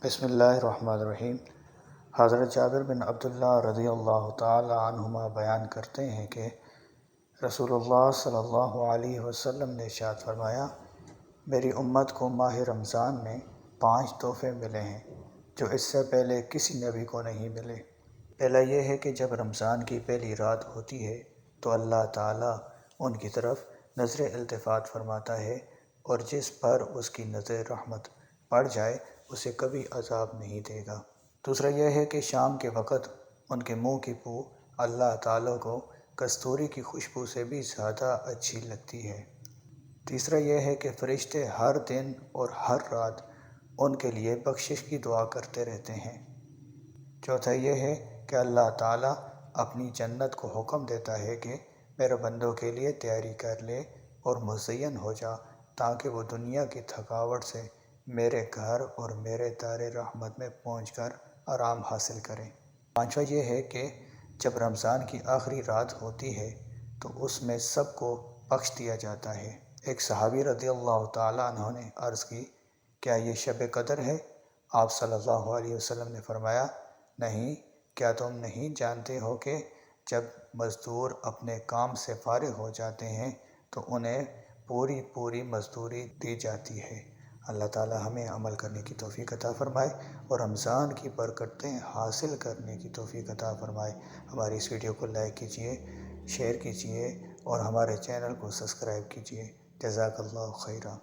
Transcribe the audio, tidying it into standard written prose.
بسم اللہ الرحمن الرحیم۔ حضرت جابر بن عبداللہ رضی اللہ تعالی عنہما بیان کرتے ہیں کہ رسول اللہ صلی اللہ علیہ وسلم نے ارشاد فرمایا، میری امت کو ماہ رمضان میں 5 تحفے ملے ہیں جو اس سے پہلے کسی نبی کو نہیں ملے۔ پہلا یہ ہے کہ جب رمضان کی پہلی رات ہوتی ہے تو اللہ تعالیٰ ان کی طرف نظر التفات فرماتا ہے، اور جس پر اس کی نظر رحمت پڑ جائے اسے کبھی عذاب نہیں دے گا۔ دوسرا یہ ہے کہ شام کے وقت ان کے منہ کی بو اللہ تعالیٰ کو کستوری کی خوشبو سے بھی زیادہ اچھی لگتی ہے۔ تیسرا یہ ہے کہ فرشتے ہر دن اور ہر رات ان کے لیے بخشش کی دعا کرتے رہتے ہیں۔ چوتھا یہ ہے کہ اللہ تعالیٰ اپنی جنت کو حکم دیتا ہے کہ میرے بندوں کے لیے تیاری کر لے اور مزین ہو جا، تاکہ وہ دنیا کی تھکاوٹ سے میرے گھر اور میرے دار رحمت میں پہنچ کر آرام حاصل کریں۔ پانچواں یہ ہے کہ جب رمضان کی آخری رات ہوتی ہے تو اس میں سب کو بخش دیا جاتا ہے۔ ایک صحابی رضی اللہ تعالیٰ عنہ نے عرض کی، کیا یہ شب قدر ہے؟ آپ صلی اللہ علیہ وسلم نے فرمایا، نہیں، کیا تم نہیں جانتے ہو کہ جب مزدور اپنے کام سے فارغ ہو جاتے ہیں تو انہیں پوری مزدوری دی جاتی ہے۔ اللہ تعالی ہمیں عمل کرنے کی توفیق عطا فرمائے اور رمضان کی برکتیں حاصل کرنے کی توفیق عطا فرمائے۔ ہماری اس ویڈیو کو لائک کیجیے، شیئر کیجیے اور ہمارے چینل کو سبسکرائب کیجیے۔ جزاک اللہ خیرہ۔